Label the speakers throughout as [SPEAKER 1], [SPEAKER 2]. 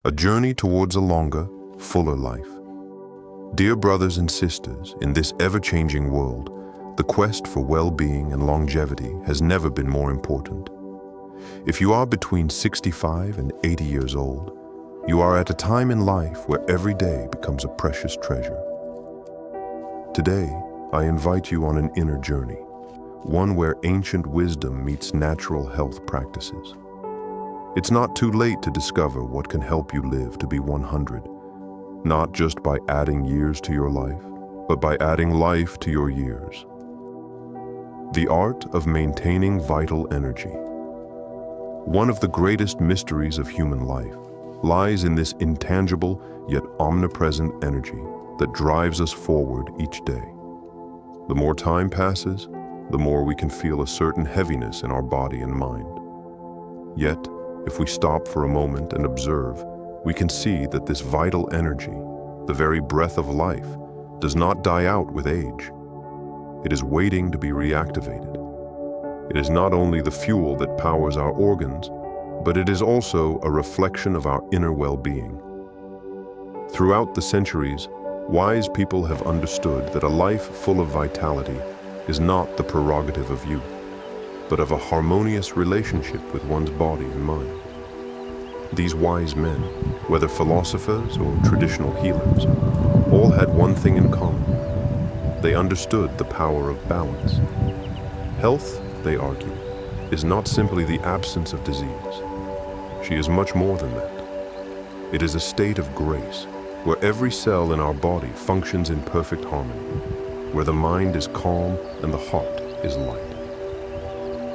[SPEAKER 1] a journey towards a longer, fuller life. Dear brothers and sisters, in this ever-changing world, the quest for well-being and longevity has never been more important. If you are between 65 and 80 years old, you are at a time in life where every day becomes a precious treasure. Today, I invite you on an inner journey, one where ancient wisdom meets natural health practices. It's not too late to discover what can help you live to be 100, not just by adding years to your life, but by adding life to your years. The art of maintaining vital energy. One of the greatest mysteries of human life lies in this intangible yet omnipresent energy that drives us forward each day. The more time passes, the more we can feel a certain heaviness in our body and mind. Yet, if we stop for a moment and observe, we can see that this vital energy, the very breath of life, does not die out with age. It is waiting to be reactivated. It is not only the fuel that powers our organs, but it is also a reflection of our inner well-being. Throughout the centuries, wise people have understood that a life full of vitality is not the prerogative of youth, but of a harmonious relationship with one's body and mind. These wise men, whether philosophers or traditional healers, all had one thing in common. They understood the power of balance. Health, they argue, is not simply the absence of disease. She is much more than that. It is a state of grace, where every cell in our body functions in perfect harmony, where the mind is calm and the heart is light.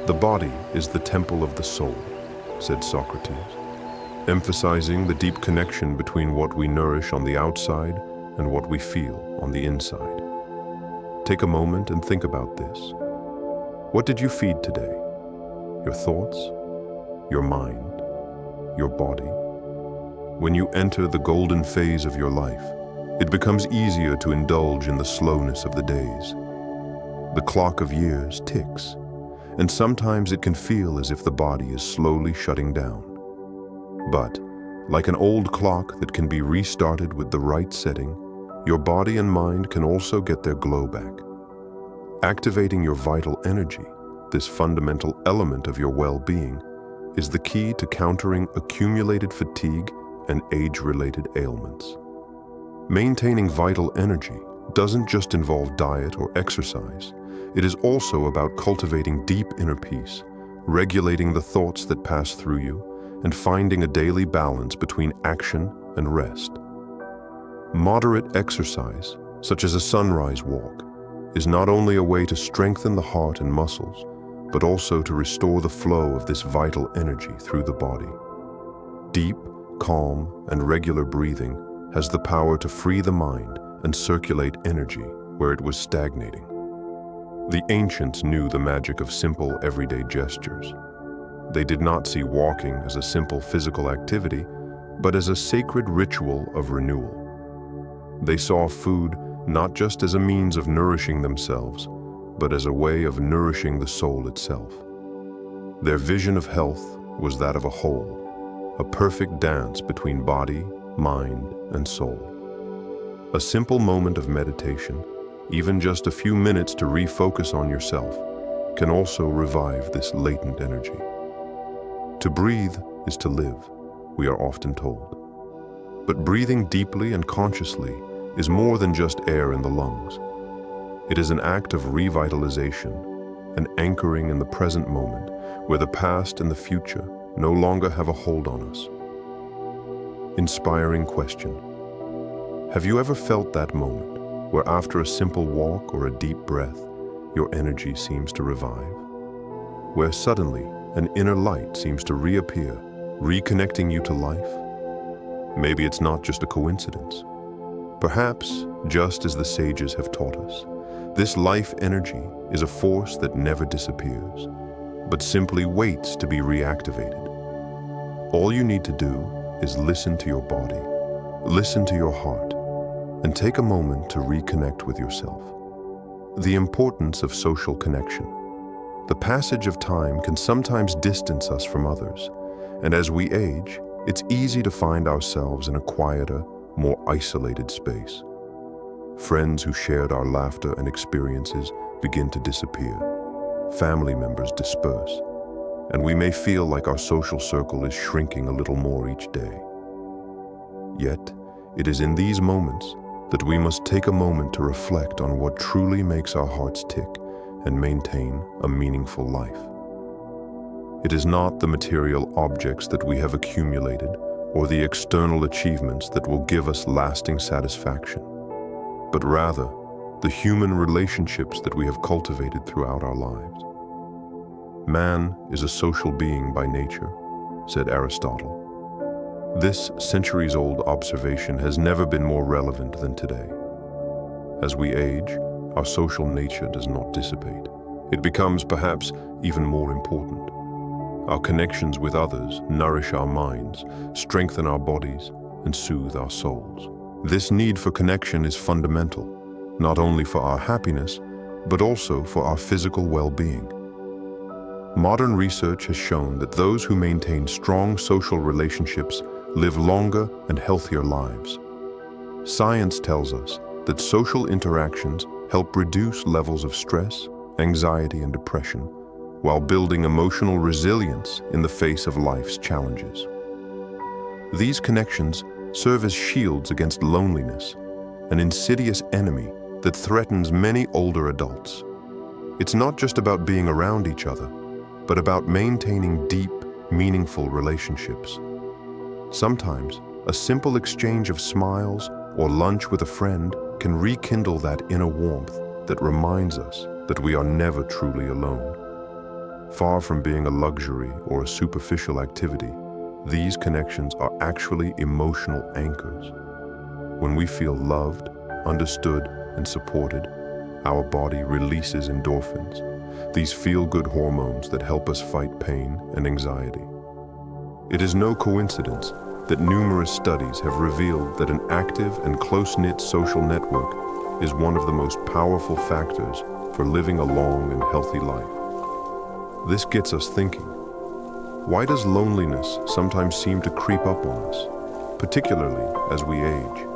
[SPEAKER 1] The body is the temple of the soul, said Socrates, emphasizing the deep connection between what we nourish on the outside and what we feel on the inside. Take a moment and think about this. What did you feed today? Your thoughts? Your mind? Your body? When you enter the golden phase of your life, it becomes easier to indulge in the slowness of the days. The clock of years ticks, and sometimes it can feel as if the body is slowly shutting down. But, like an old clock that can be restarted with the right setting, your body and mind can also get their glow back. Activating your vital energy, this fundamental element of your well-being, is the key to countering accumulated fatigue and age-related ailments. Maintaining vital energy doesn't just involve diet or exercise. It is also about cultivating deep inner peace, regulating the thoughts that pass through you, and finding a daily balance between action and rest. Moderate exercise, such as a sunrise walk, is not only a way to strengthen the heart and muscles, but also to restore the flow of this vital energy through the body. Deep, calm, and regular breathing has the power to free the mind and circulate energy where it was stagnating. The ancients knew the magic of simple, everyday gestures. They did not see walking as a simple physical activity, but as a sacred ritual of renewal. They saw food not just as a means of nourishing themselves, but as a way of nourishing the soul itself. Their vision of health was that of a whole, a perfect dance between body, mind, and soul. A simple moment of meditation, even just a few minutes to refocus on yourself, can also revive this latent energy. To breathe is to live, we are often told. But breathing deeply and consciously is more than just air in the lungs. It is an act of revitalization, an anchoring in the present moment where the past and the future no longer have a hold on us. Inspiring question. Have you ever felt that moment where after a simple walk or a deep breath, your energy seems to revive? Where suddenly an inner light seems to reappear, reconnecting you to life? Maybe it's not just a coincidence. Perhaps, just as the sages have taught us, this life energy is a force that never disappears, but simply waits to be reactivated. All you need to do is listen to your body, listen to your heart, and take a moment to reconnect with yourself. The importance of social connection. The passage of time can sometimes distance us from others, and as we age, it's easy to find ourselves in a quieter, more isolated space. Friends who shared our laughter and experiences begin to disappear. Family members disperse, and we may feel like our social circle is shrinking a little more each day. Yet, it is in these moments that we must take a moment to reflect on what truly makes our hearts tick and maintain a meaningful life. It is not the material objects that we have accumulated or the external achievements that will give us lasting satisfaction, but rather the human relationships that we have cultivated throughout our lives. Man is a social being by nature, said Aristotle. This centuries-old observation has never been more relevant than today. As we age, our social nature does not dissipate. It becomes perhaps even more important. Our connections with others nourish our minds, strengthen our bodies, and soothe our souls. This need for connection is fundamental, not only for our happiness, but also for our physical well-being. Modern research has shown that those who maintain strong social relationships live longer and healthier lives. Science tells us that social interactions help reduce levels of stress, anxiety, and depression, while building emotional resilience in the face of life's challenges. These connections serve as shields against loneliness, an insidious enemy that threatens many older adults. It's not just about being around each other, but about maintaining deep, meaningful relationships. Sometimes, a simple exchange of smiles or lunch with a friend can rekindle that inner warmth that reminds us that we are never truly alone. Far from being a luxury or a superficial activity, these connections are actually emotional anchors. When we feel loved, understood, and supported, our body releases endorphins, these feel-good hormones that help us fight pain and anxiety. It is no coincidence that numerous studies have revealed that an active and close-knit social network is one of the most powerful factors for living a long and healthy life. This gets us thinking, why does loneliness sometimes seem to creep up on us, particularly as we age?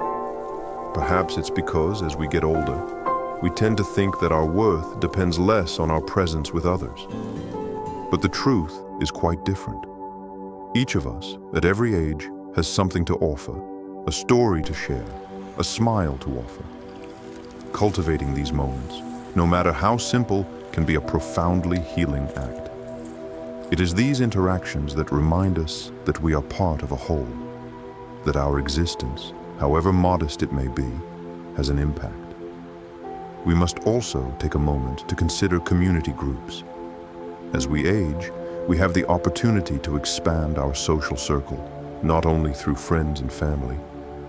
[SPEAKER 1] Perhaps it's because, as we get older, we tend to think that our worth depends less on our presence with others. But the truth is quite different. Each of us, at every age, has something to offer, a story to share, a smile to offer. Cultivating these moments, no matter how simple, can be a profoundly healing act. It is these interactions that remind us that we are part of a whole, that our existence, however modest it may be, has an impact. We must also take a moment to consider community groups. As we age, we have the opportunity to expand our social circle, not only through friends and family,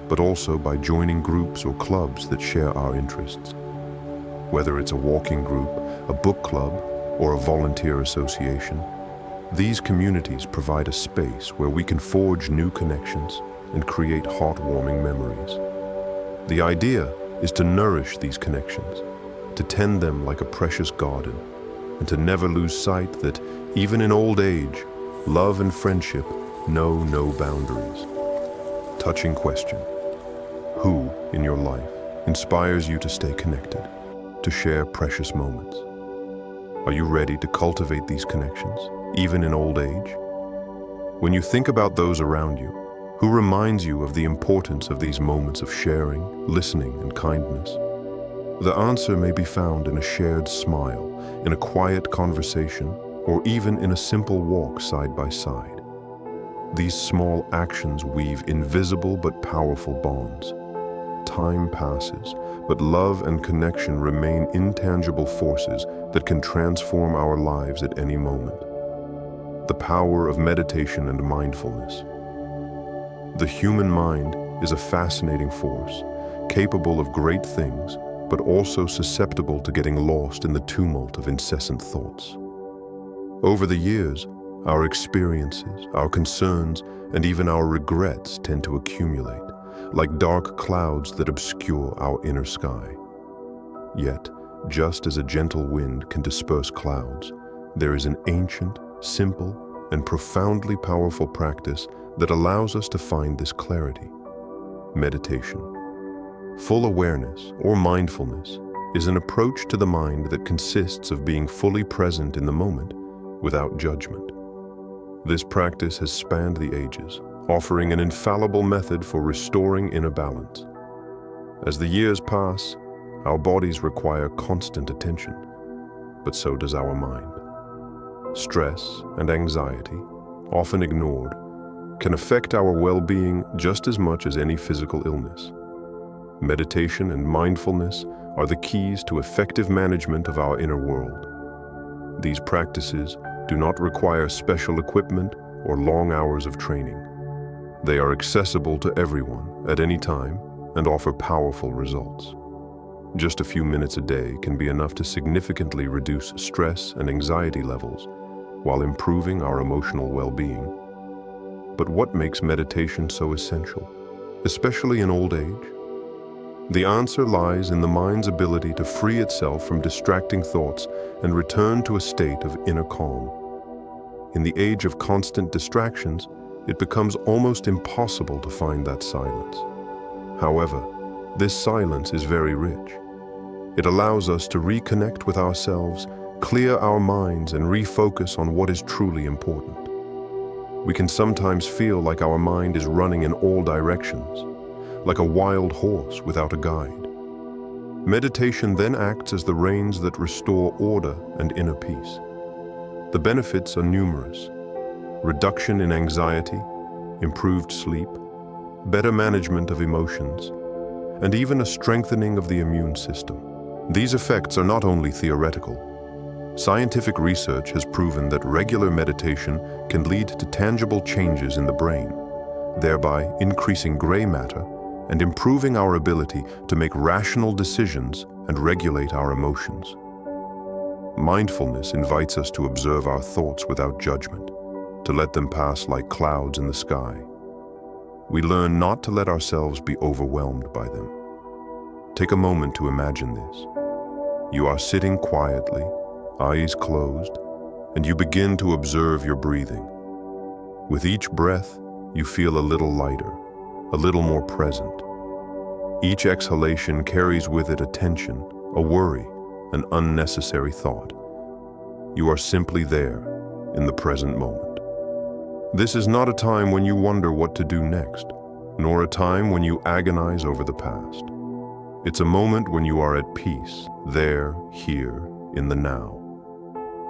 [SPEAKER 1] but also by joining groups or clubs that share our interests. Whether it's a walking group, a book club, or a volunteer association, these communities provide a space where we can forge new connections and create heartwarming memories. The idea is to nourish these connections, to tend them like a precious garden, and to never lose sight that, even in old age, love and friendship know no boundaries. Touching question: who in your life inspires you to stay connected, to share precious moments? Are you ready to cultivate these connections, even in old age? When you think about those around you, who reminds you of the importance of these moments of sharing, listening, and kindness? The answer may be found in a shared smile, in a quiet conversation, or even in a simple walk side by side. These small actions weave invisible but powerful bonds. Time passes, but love and connection remain intangible forces that can transform our lives at any moment. The power of meditation and mindfulness. The human mind is a fascinating force, capable of great things, but also susceptible to getting lost in the tumult of incessant thoughts. Over the years, our experiences, our concerns, and even our regrets tend to accumulate, like dark clouds that obscure our inner sky. Yet, just as a gentle wind can disperse clouds, there is an ancient, simple, and profoundly powerful practice that allows us to find this clarity: meditation. Full awareness, or mindfulness, is an approach to the mind that consists of being fully present in the moment without judgment. This practice has spanned the ages, offering an infallible method for restoring inner balance. As the years pass, our bodies require constant attention, but so does our mind. Stress and anxiety, often ignored, can affect our well-being just as much as any physical illness. Meditation and mindfulness are the keys to effective management of our inner world. These practices do not require special equipment or long hours of training. They are accessible to everyone at any time and offer powerful results. Just a few minutes a day can be enough to significantly reduce stress and anxiety levels while improving our emotional well-being. But what makes meditation so essential, especially in old age? The answer lies in the mind's ability to free itself from distracting thoughts and return to a state of inner calm. In the age of constant distractions, it becomes almost impossible to find that silence. However, this silence is very rich. It allows us to reconnect with ourselves, clear our minds, and refocus on what is truly important. We can sometimes feel like our mind is running in all directions, like a wild horse without a guide. Meditation then acts as the reins that restore order and inner peace. The benefits are numerous: reduction in anxiety, improved sleep, better management of emotions, and even a strengthening of the immune system. These effects are not only theoretical. Scientific research has proven that regular meditation can lead to tangible changes in the brain, thereby increasing gray matter and improving our ability to make rational decisions and regulate our emotions. Mindfulness invites us to observe our thoughts without judgment, to let them pass like clouds in the sky. We learn not to let ourselves be overwhelmed by them. Take a moment to imagine this. You are sitting quietly, eyes closed, and you begin to observe your breathing. With each breath, you feel a little lighter, a little more present. Each exhalation carries with it a tension, a worry, an unnecessary thought. You are simply there, in the present moment. This is not a time when you wonder what to do next, nor a time when you agonize over the past. It's a moment when you are at peace, there, here, in the now.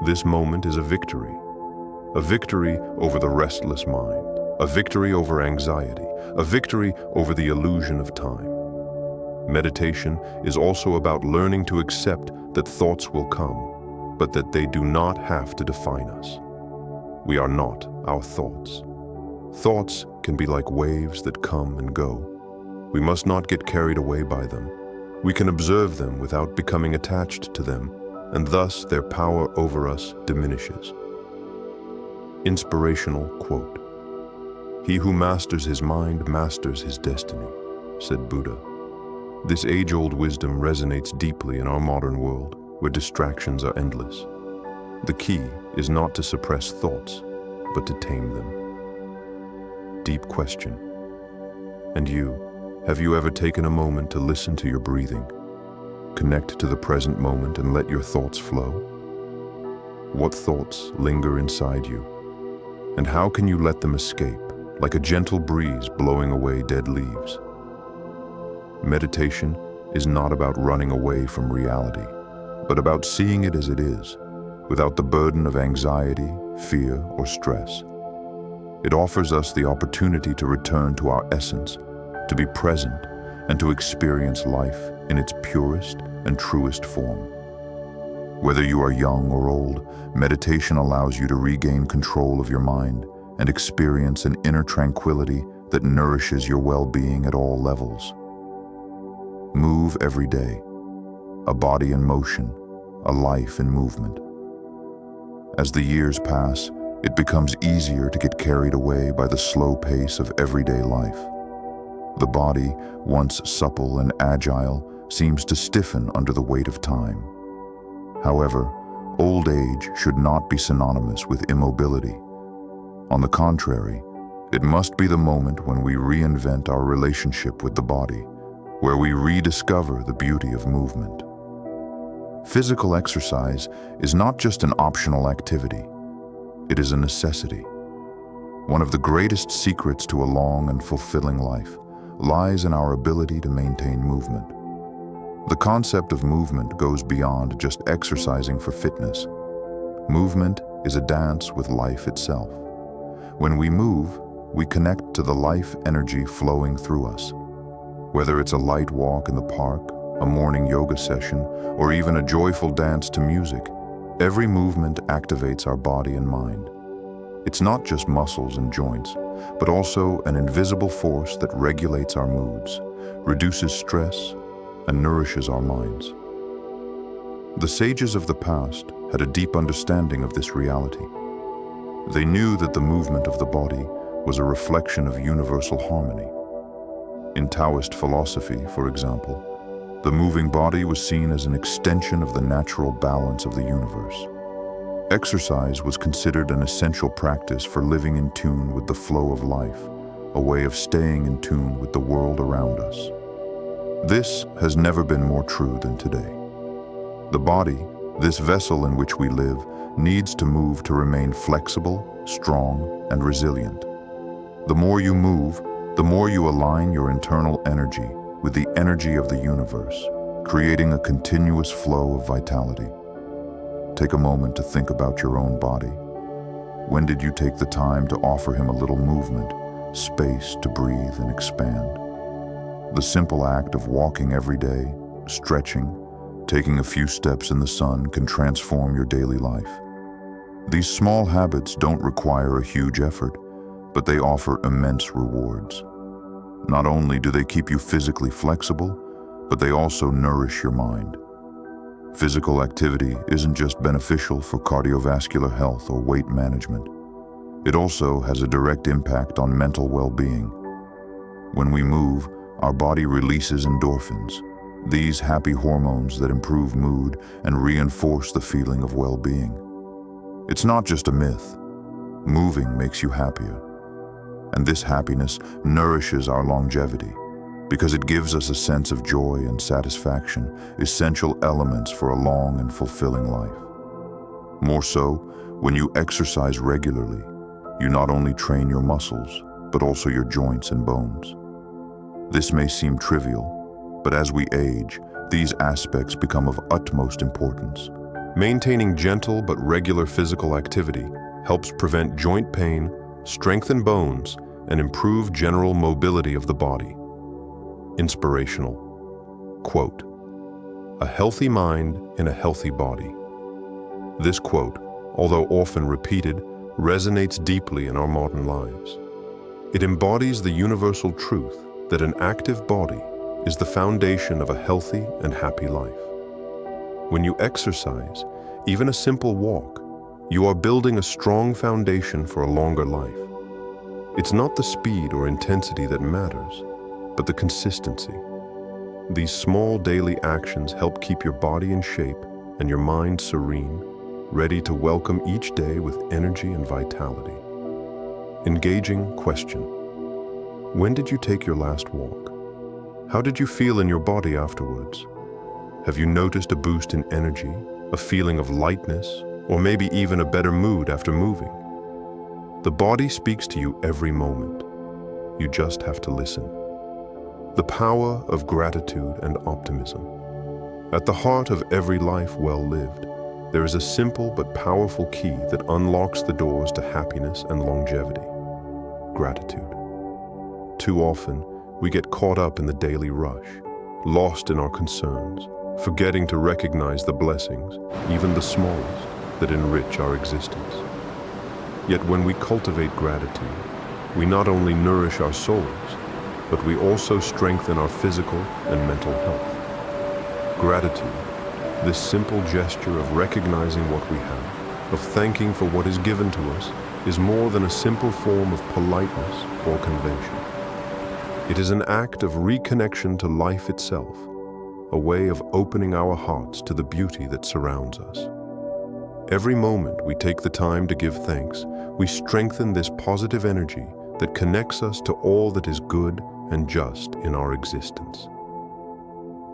[SPEAKER 1] This moment is a victory over the restless mind, a victory over anxiety, a victory over the illusion of time. Meditation is also about learning to accept that thoughts will come, but that they do not have to define us. We are not our thoughts. Thoughts can be like waves that come and go. We must not get carried away by them. We can observe them without becoming attached to them, and thus their power over us diminishes. Inspirational quote: "He who masters his mind masters his destiny," said Buddha. This age-old wisdom resonates deeply in our modern world, where distractions are endless. The key is not to suppress thoughts, but to tame them. Deep question. And you, have you ever taken a moment to listen to your breathing? Connect to the present moment and let your thoughts flow? What thoughts linger inside you? And how can you let them escape, like a gentle breeze blowing away dead leaves? Meditation is not about running away from reality, but about seeing it as it is, without the burden of anxiety, fear, or stress. It offers us the opportunity to return to our essence, to be present, and to experience life in its purest and truest form. Whether you are young or old, meditation allows you to regain control of your mind and experience an inner tranquility that nourishes your well-being at all levels. Move every day, a body in motion, a life in movement. As the years pass, it becomes easier to get carried away by the slow pace of everyday life. The body, once supple and agile, seems to stiffen under the weight of time. However, old age should not be synonymous with immobility. On the contrary, it must be the moment when we reinvent our relationship with the body, where we rediscover the beauty of movement. Physical exercise is not just an optional activity, it is a necessity. One of the greatest secrets to a long and fulfilling life lies in our ability to maintain movement. The concept of movement goes beyond just exercising for fitness. Movement is a dance with life itself. When we move, we connect to the life energy flowing through us. Whether it's a light walk in the park, a morning yoga session, or even a joyful dance to music, every movement activates our body and mind. It's not just muscles and joints, but also an invisible force that regulates our moods, reduces stress, and nourishes our minds. The sages of the past had a deep understanding of this reality. They knew that the movement of the body was a reflection of universal harmony. In Taoist philosophy, for example, the moving body was seen as an extension of the natural balance of the universe. Exercise was considered an essential practice for living in tune with the flow of life, a way of staying in tune with the world around us. This has never been more true than today. The body, this vessel in which we live, needs to move to remain flexible, strong, and resilient. The more you move, the more you align your internal energy with the energy of the universe, creating a continuous flow of vitality. Take a moment to think about your own body. When did you take the time to offer him a little movement, space to breathe and expand? The simple act of walking every day, stretching, taking a few steps in the sun can transform your daily life. These small habits don't require a huge effort, but they offer immense rewards. Not only do they keep you physically flexible, but they also nourish your mind. Physical activity isn't just beneficial for cardiovascular health or weight management. It also has a direct impact on mental well-being. When we move, our body releases endorphins, these happy hormones that improve mood and reinforce the feeling of well-being. It's not just a myth. Moving makes you happier. And this happiness nourishes our longevity because it gives us a sense of joy and satisfaction, essential elements for a long and fulfilling life. More so, when you exercise regularly, you not only train your muscles, but also your joints and bones. This may seem trivial, but as we age, these aspects become of utmost importance. Maintaining gentle but regular physical activity helps prevent joint pain, strengthen bones, and improve general mobility of the body. Inspirational. Quote, "A healthy mind in a healthy body." This quote, although often repeated, resonates deeply in our modern lives. It embodies the universal truth that an active body is the foundation of a healthy and happy life. When you exercise, even a simple walk, you are building a strong foundation for a longer life. It's not the speed or intensity that matters, but the consistency. These small daily actions help keep your body in shape and your mind serene, ready to welcome each day with energy and vitality. Engaging question. When did you take your last walk? How did you feel in your body afterwards? Have you noticed a boost in energy, a feeling of lightness, or maybe even a better mood after moving? The body speaks to you every moment. You just have to listen. The power of gratitude and optimism. At the heart of every life well lived, there is a simple but powerful key that unlocks the doors to happiness and longevity. Gratitude. Too often, we get caught up in the daily rush, lost in our concerns, forgetting to recognize the blessings, even the smallest, that enrich our existence. Yet when we cultivate gratitude, we not only nourish our souls, but we also strengthen our physical and mental health. Gratitude, this simple gesture of recognizing what we have, of thanking for what is given to us, is more than a simple form of politeness or convention. It is an act of reconnection to life itself, a way of opening our hearts to the beauty that surrounds us. Every moment we take the time to give thanks, we strengthen this positive energy that connects us to all that is good and just in our existence.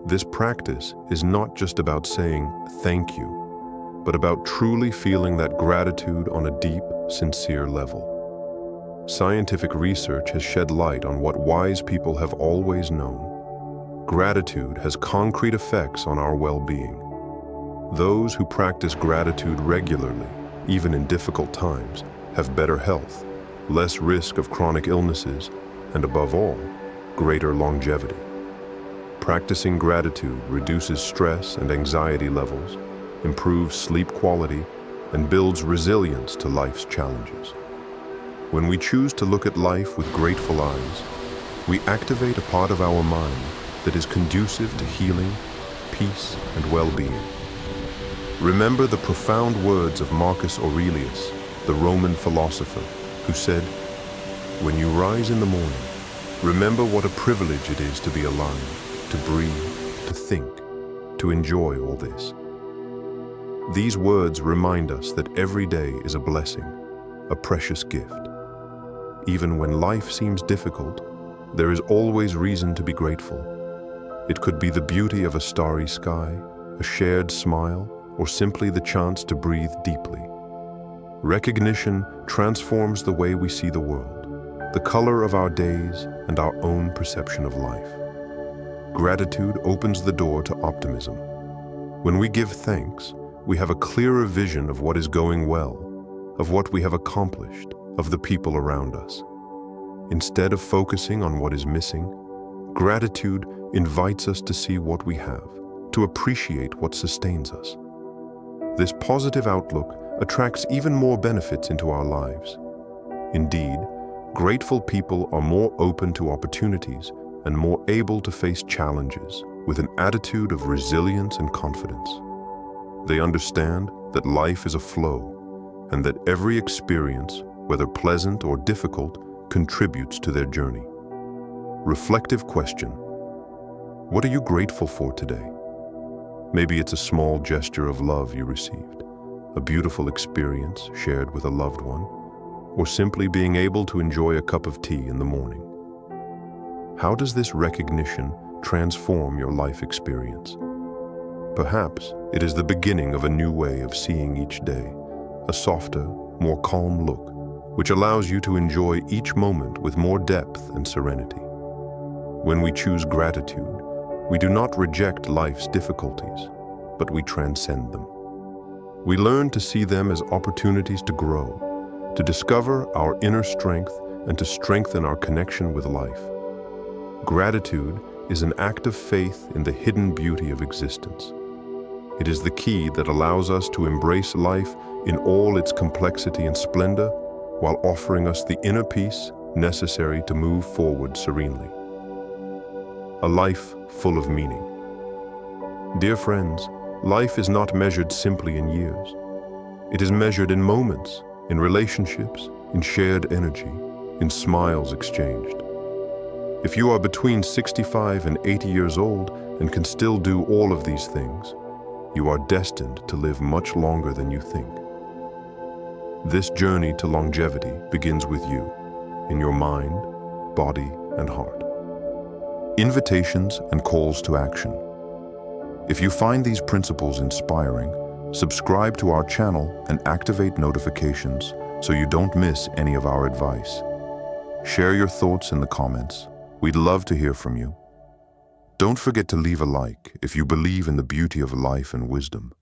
[SPEAKER 1] This practice is not just about saying thank you, but about truly feeling that gratitude on a deep, sincere level. Scientific research has shed light on what wise people have always known. Gratitude has concrete effects on our well-being. Those who practice gratitude regularly, even in difficult times, have better health, less risk of chronic illnesses, and above all, greater longevity. Practicing gratitude reduces stress and anxiety levels, improves sleep quality, and builds resilience to life's challenges. When we choose to look at life with grateful eyes, we activate a part of our mind that is conducive to healing, peace, and well-being. Remember the profound words of Marcus Aurelius, the Roman philosopher, who said, "When you rise in the morning, remember what a privilege it is to be alive, to breathe, to think, to enjoy all this." These words remind us that every day is a blessing, a precious gift. Even when life seems difficult, there is always reason to be grateful. It could be the beauty of a starry sky, a shared smile, or simply the chance to breathe deeply. Recognition transforms the way we see the world, the color of our days, and our own perception of life. Gratitude opens the door to optimism. When we give thanks, we have a clearer vision of what is going well, of what we have accomplished, of the people around us. Instead of focusing on what is missing, gratitude invites us to see what we have, to appreciate what sustains us. This positive outlook attracts even more benefits into our lives. Indeed, grateful people are more open to opportunities and more able to face challenges with an attitude of resilience and confidence. They understand that life is a flow and that every experience, whether pleasant or difficult, contributes to their journey. Reflective question: what are you grateful for today? Maybe it's a small gesture of love you received, a beautiful experience shared with a loved one, or simply being able to enjoy a cup of tea in the morning. How does this recognition transform your life experience? Perhaps it is the beginning of a new way of seeing each day, a softer, more calm look, which allows you to enjoy each moment with more depth and serenity. When we choose gratitude, we do not reject life's difficulties, but we transcend them. We learn to see them as opportunities to grow, to discover our inner strength, and to strengthen our connection with life. Gratitude is an act of faith in the hidden beauty of existence. It is the key that allows us to embrace life in all its complexity and splendor, while offering us the inner peace necessary to move forward serenely. A life full of meaning. Dear friends, life is not measured simply in years. It is measured in moments, in relationships, in shared energy, in smiles exchanged. If you are between 65 and 80 years old and can still do all of these things, you are destined to live much longer than you think. This journey to longevity begins with you, in your mind, body, and heart. Invitations and calls to action. If you find these principles inspiring, subscribe to our channel and activate notifications so you don't miss any of our advice. Share your thoughts in the comments. We'd love to hear from you. Don't forget to leave a like if you believe in the beauty of life and wisdom.